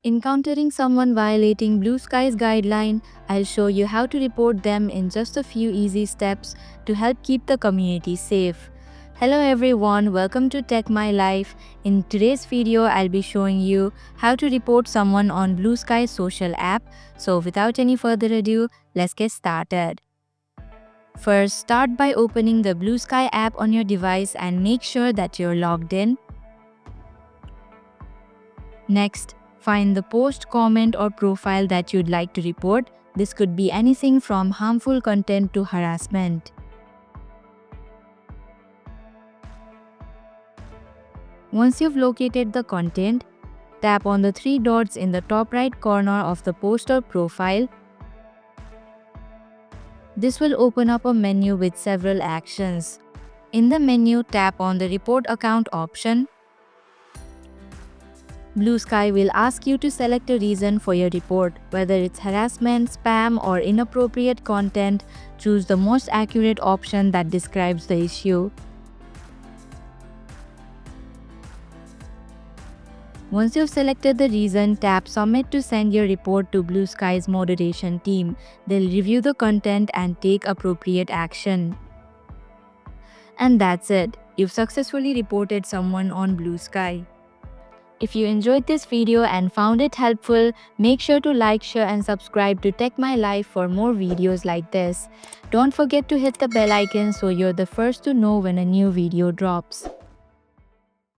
Encountering someone violating Blue Sky's guideline, I'll show you how to report them in just a few easy steps to help keep the community safe. Hello everyone, welcome to Tech My Life. In today's video, I'll be showing you how to report someone on BlueSky Social App. So without any further ado, let's get started. First, start by opening the BlueSky app on your device and make sure that you're logged in. Next, find the post, comment, or profile that you'd like to report. This could be anything from harmful content to harassment. Once you've located the content, tap on the three dots in the top right corner of the post or profile. This will open up a menu with several actions. In the menu, tap on the Report Account option. BlueSky will ask you to select a reason for your report, whether it's harassment, spam, or inappropriate content. Choose the most accurate option that describes the issue. Once you've selected the reason, tap Submit to send your report to BlueSky's moderation team. They'll review the content and take appropriate action. And that's it. You've successfully reported someone on BlueSky. If you enjoyed this video and found it helpful, make sure to like, share and subscribe to Tech My Life for more videos like this. Don't forget to hit the bell icon so you're the first to know when a new video drops.